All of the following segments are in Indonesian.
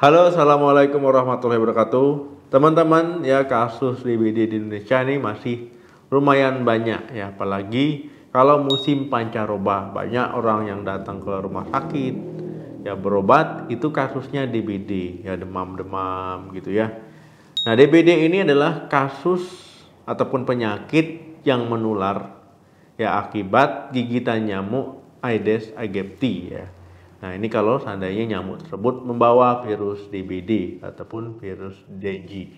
Halo, assalamualaikum warahmatullahi wabarakatuh. Teman-teman, ya kasus DBD di Indonesia ini masih lumayan banyak ya, apalagi kalau musim pancaroba. Banyak orang yang datang ke rumah sakit ya berobat, itu kasusnya DBD ya, demam-demam gitu ya. Nah, DBD ini adalah kasus ataupun penyakit yang menular ya akibat gigitan nyamuk Aedes aegypti ya. Nah, ini kalau seandainya nyamuk tersebut membawa virus DBD ataupun virus dengue.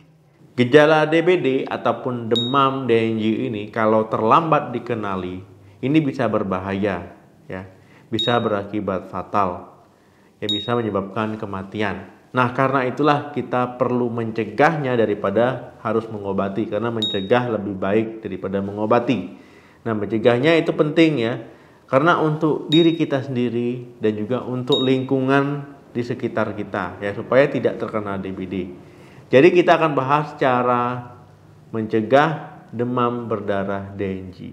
Gejala DBD ataupun demam dengue ini kalau terlambat dikenali, ini bisa berbahaya ya. Bisa berakibat fatal. Ya, bisa menyebabkan kematian. Nah, karena itulah kita perlu mencegahnya daripada harus mengobati, karena mencegah lebih baik daripada mengobati. Nah, mencegahnya itu penting ya. Karena untuk diri kita sendiri dan juga untuk lingkungan di sekitar kita ya, supaya tidak terkena DBD. Jadi kita akan bahas cara mencegah demam berdarah dengue.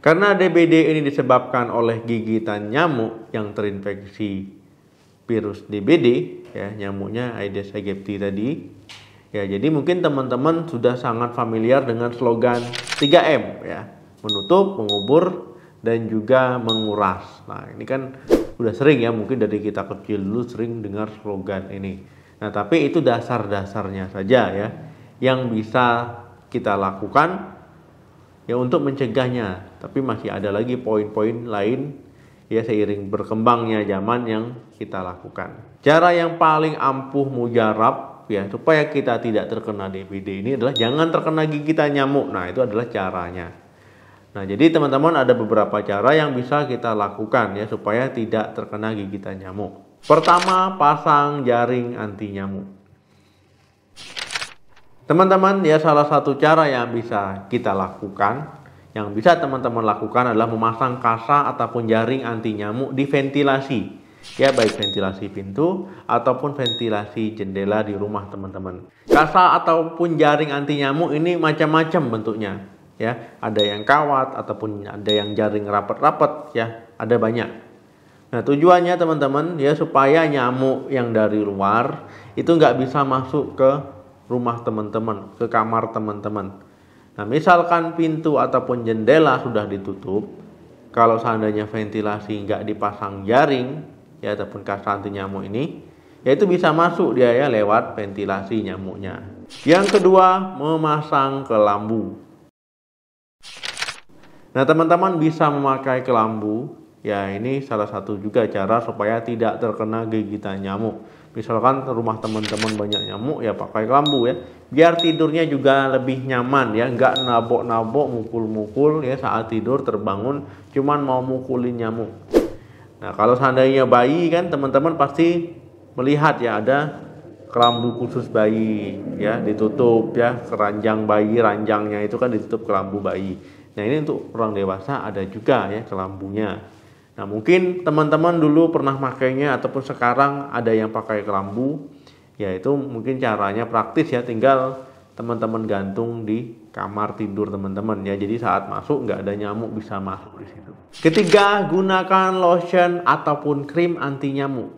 Karena DBD ini disebabkan oleh gigitan nyamuk yang terinfeksi virus DBD ya, nyamuknya Aedes aegypti tadi. Ya, jadi mungkin teman-teman sudah sangat familiar dengan slogan 3M ya, menutup, mengubur, dan juga menguras. Nah, ini kan udah sering ya, mungkin dari kita kecil dulu sering dengar slogan ini. Nah, tapi itu dasar-dasarnya saja ya, yang bisa kita lakukan ya untuk mencegahnya. Tapi masih ada lagi poin-poin lain ya, seiring berkembangnya zaman yang kita lakukan. Cara yang paling ampuh mujarab ya supaya kita tidak terkena DBD ini adalah jangan terkena gigitan nyamuk. Nah, itu adalah caranya. Nah, jadi teman-teman ada beberapa cara yang bisa kita lakukan ya supaya tidak terkena gigitan nyamuk. Pertama, pasang jaring anti nyamuk. Teman-teman ya, salah satu cara yang bisa kita lakukan, yang bisa teman-teman lakukan adalah memasang kasa ataupun jaring anti nyamuk di ventilasi. Ya, baik ventilasi pintu ataupun ventilasi jendela di rumah teman-teman. Kasa ataupun jaring anti nyamuk ini macam-macam bentuknya ya. Ada yang kawat ataupun ada yang jaring rapat-rapat ya, ada banyak. Nah, tujuannya teman-teman ya supaya nyamuk yang dari luar itu nggak bisa masuk ke rumah teman-teman, ke kamar teman-teman. Nah, misalkan pintu ataupun jendela sudah ditutup, kalau seandainya ventilasi nggak dipasang jaring ya ataupun kasa anti nyamuk ini, ya itu bisa masuk dia ya lewat ventilasi nyamuknya. Yang kedua, memasang kelambu. Nah, teman-teman bisa memakai kelambu ya, ini salah satu juga cara supaya tidak terkena gigitan nyamuk. Misalkan rumah teman-teman banyak nyamuk ya pakai kelambu ya, biar tidurnya juga lebih nyaman ya, nggak nabok-nabok, mukul-mukul ya saat tidur, terbangun cuman mau mukulin nyamuk. Nah, kalau seandainya bayi kan teman-teman pasti melihat ya ada kelambu khusus bayi ya, ditutup ya, keranjang bayi, ranjangnya itu kan ditutup kelambu bayi. Nah, ini untuk orang dewasa ada juga ya kelambunya. Nah, mungkin teman-teman dulu pernah pakainya ataupun sekarang ada yang pakai kelambu. Ya, itu mungkin caranya praktis ya, tinggal teman-teman gantung di kamar tidur teman-teman ya. Jadi saat masuk nggak ada nyamuk bisa masuk di situ. Ketiga, gunakan lotion ataupun krim anti nyamuk.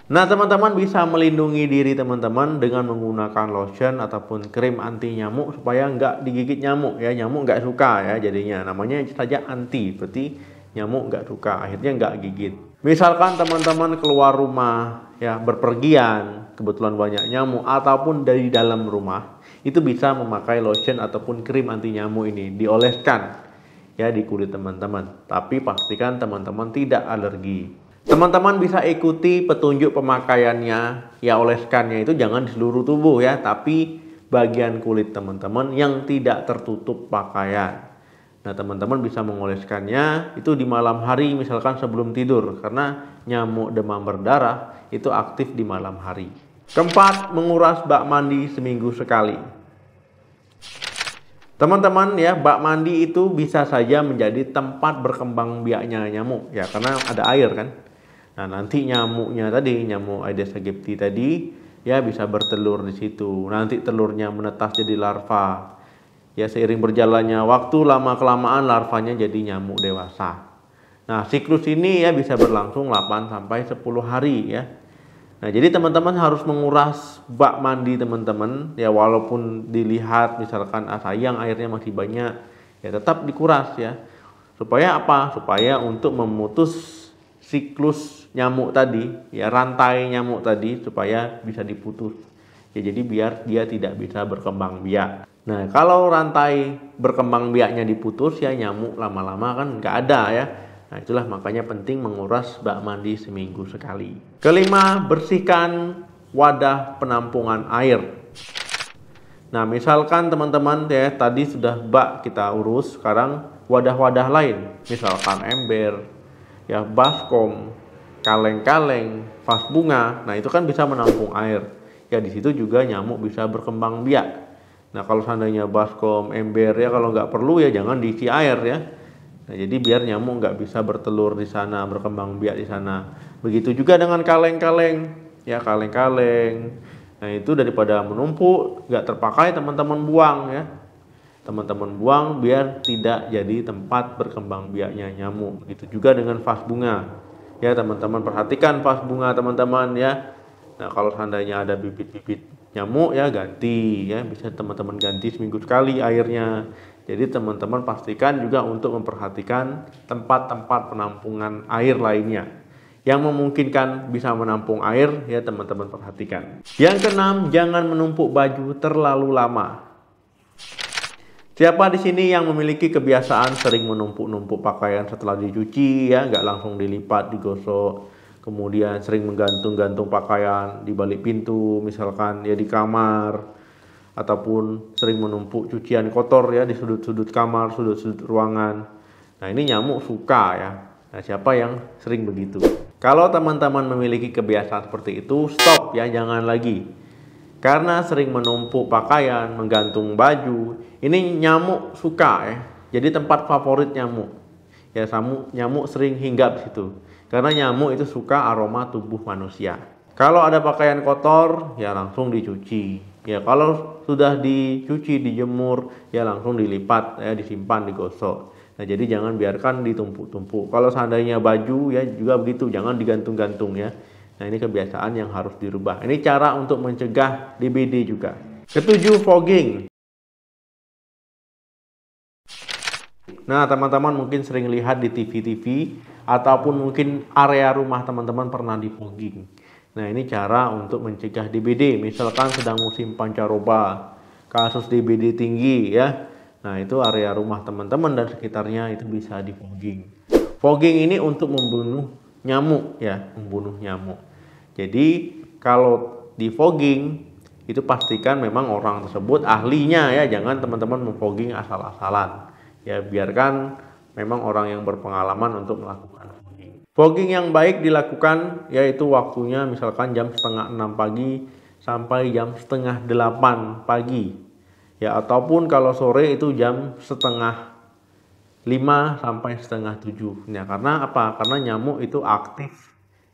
Nah, teman-teman bisa melindungi diri teman-teman dengan menggunakan lotion ataupun krim anti nyamuk supaya nggak digigit nyamuk ya. Nyamuk nggak suka ya jadinya. Namanya saja anti, berarti nyamuk nggak suka, akhirnya nggak gigit. Misalkan teman-teman keluar rumah ya, berpergian, kebetulan banyak nyamuk ataupun dari dalam rumah, itu bisa memakai lotion ataupun krim anti nyamuk ini, dioleskan ya di kulit teman-teman. Tapi pastikan teman-teman tidak alergi. Teman-teman bisa ikuti petunjuk pemakaiannya ya, oleskannya itu jangan di seluruh tubuh ya, tapi bagian kulit teman-teman yang tidak tertutup pakaian. Nah, teman-teman bisa mengoleskannya itu di malam hari, misalkan sebelum tidur, karena nyamuk demam berdarah itu aktif di malam hari. Keempat, menguras bak mandi seminggu sekali. Teman-teman ya, bak mandi itu bisa saja menjadi tempat berkembang biaknya nyamuk ya, karena ada air kan. Nah, nanti nyamuknya tadi, nyamuk Aedes aegypti tadi ya bisa bertelur di situ. Nanti telurnya menetas jadi larva. Ya, seiring berjalannya waktu, lama-kelamaan larvanya jadi nyamuk dewasa. Nah, siklus ini ya bisa berlangsung 8 sampai 10 hari ya. Nah, jadi teman-teman harus menguras bak mandi teman-teman ya, walaupun dilihat misalkan sayang airnya masih banyak, ya tetap dikuras ya. Supaya apa? Supaya untuk memutus siklus nyamuk tadi, ya rantai nyamuk tadi supaya bisa diputus. Ya jadi biar dia tidak bisa berkembang biak. Nah, kalau rantai berkembang biaknya diputus ya nyamuk lama-lama kan nggak ada ya. Nah, itulah makanya penting menguras bak mandi seminggu sekali. Kelima, bersihkan wadah penampungan air. Nah, misalkan teman-teman ya tadi sudah bak kita urus, sekarang wadah-wadah lain, misalkan ember, ya baskom, kaleng-kaleng, vas bunga. Nah, itu kan bisa menampung air. Ya di situ juga nyamuk bisa berkembang biak. Nah, kalau seandainya baskom, ember ya kalau nggak perlu ya jangan diisi air ya. Nah, jadi biar nyamuk nggak bisa bertelur di sana, berkembang biak di sana. Begitu juga dengan kaleng-kaleng, ya kaleng-kaleng. Nah, itu daripada menumpuk nggak terpakai teman-teman buang ya. Teman-teman buang biar tidak jadi tempat berkembang biaknya nyamuk. Begitu juga dengan vas bunga. Ya, teman-teman perhatikan vas bunga teman-teman ya. Nah, kalau seandainya ada bibit-bibit nyamuk ya ganti ya, bisa teman-teman ganti seminggu sekali airnya. Jadi teman-teman pastikan juga untuk memperhatikan tempat-tempat penampungan air lainnya yang memungkinkan bisa menampung air ya, teman-teman perhatikan. Yang keenam, jangan menumpuk baju terlalu lama. Siapa di sini yang memiliki kebiasaan sering menumpuk-numpuk pakaian setelah dicuci ya, nggak langsung dilipat, digosok, kemudian sering menggantung-gantung pakaian di balik pintu, misalkan ya di kamar, ataupun sering menumpuk cucian kotor ya di sudut-sudut kamar, sudut-sudut ruangan. Nah, ini nyamuk suka ya. Nah, siapa yang sering begitu? Kalau teman-teman memiliki kebiasaan seperti itu, stop ya, jangan lagi. Karena sering menumpuk pakaian, menggantung baju, ini nyamuk suka ya. Jadi tempat favorit nyamuk. Ya, nyamuk sering hinggap situ. Karena nyamuk itu suka aroma tubuh manusia. Kalau ada pakaian kotor, ya langsung dicuci. Ya, kalau sudah dicuci, dijemur, ya langsung dilipat, ya disimpan, digosok. Nah, jadi jangan biarkan ditumpuk-tumpuk. Kalau seandainya baju, ya juga begitu, jangan digantung-gantung ya. Nah, ini kebiasaan yang harus dirubah. Ini cara untuk mencegah DBD juga. Ketujuh, fogging. Nah, teman-teman mungkin sering lihat di TV-TV ataupun mungkin area rumah teman-teman pernah di fogging. Nah, ini cara untuk mencegah DBD. Misalkan sedang musim pancaroba, kasus DBD tinggi ya. Nah, itu area rumah teman-teman dan sekitarnya itu bisa di fogging. Fogging ini untuk membunuh nyamuk ya, membunuh nyamuk. Jadi kalau di fogging itu pastikan memang orang tersebut ahlinya ya, jangan teman-teman memfogging asal-asalan. Ya, biarkan memang orang yang berpengalaman untuk melakukan fogging. Fogging yang baik dilakukan yaitu waktunya misalkan jam setengah 6 pagi sampai jam setengah 8 pagi. Ya, ataupun kalau sore itu jam setengah 5 sampai setengah 7. Ya, karena apa? Karena nyamuk itu aktif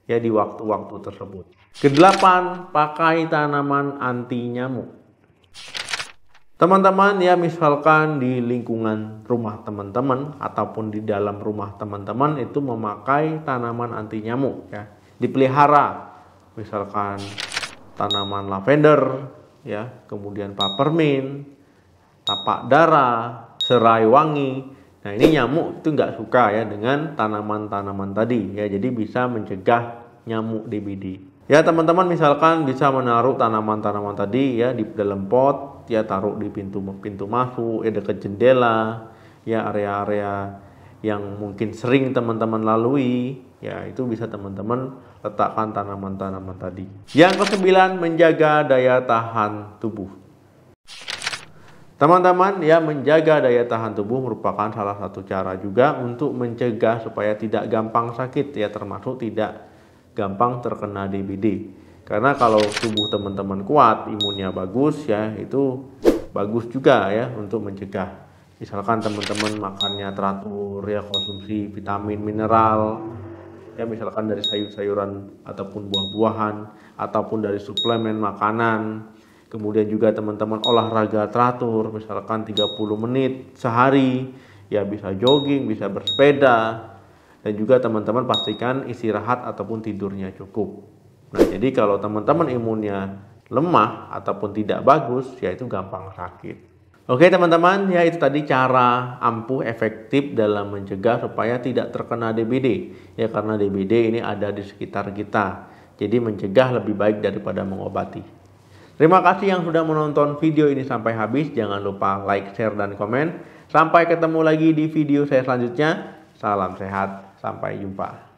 ya di waktu-waktu tersebut. Kedelapan, pakai tanaman anti nyamuk. Teman-teman ya, misalkan di lingkungan rumah teman-teman ataupun di dalam rumah teman-teman itu memakai tanaman anti nyamuk ya, dipelihara. Misalkan tanaman lavender ya, kemudian peppermint, tapak dara, serai wangi. Nah, ini nyamuk itu nggak suka ya dengan tanaman-tanaman tadi ya, jadi bisa mencegah nyamuk DBD. Ya, teman-teman misalkan bisa menaruh tanaman-tanaman tadi ya di dalam pot, ya taruh di pintu masuk, ya dekat jendela, ya area-area yang mungkin sering teman-teman lalui, ya itu bisa teman-teman letakkan tanaman-tanaman tadi. Yang kesembilan, menjaga daya tahan tubuh. Teman-teman ya, menjaga daya tahan tubuh merupakan salah satu cara juga untuk mencegah supaya tidak gampang sakit ya, termasuk tidak gampang terkena DBD. Karena kalau tubuh teman-teman kuat, imunnya bagus ya, itu bagus juga ya untuk mencegah. Misalkan teman-teman makannya teratur ya, konsumsi vitamin mineral ya, misalkan dari sayur-sayuran ataupun buah-buahan ataupun dari suplemen makanan. Kemudian juga teman-teman olahraga teratur, misalkan 30 menit sehari ya, bisa jogging, bisa bersepeda Dan juga teman-teman pastikan istirahat ataupun tidurnya cukup. Nah, jadi kalau teman-teman imunnya lemah ataupun tidak bagus, ya itu gampang sakit. Oke teman-teman, ya itu tadi cara ampuh efektif dalam mencegah supaya tidak terkena DBD. Ya karena DBD ini ada di sekitar kita. Jadi mencegah lebih baik daripada mengobati. Terima kasih yang sudah menonton video ini sampai habis. Jangan lupa like, share, dan komen. Sampai ketemu lagi di video saya selanjutnya. Salam sehat, sampai jumpa.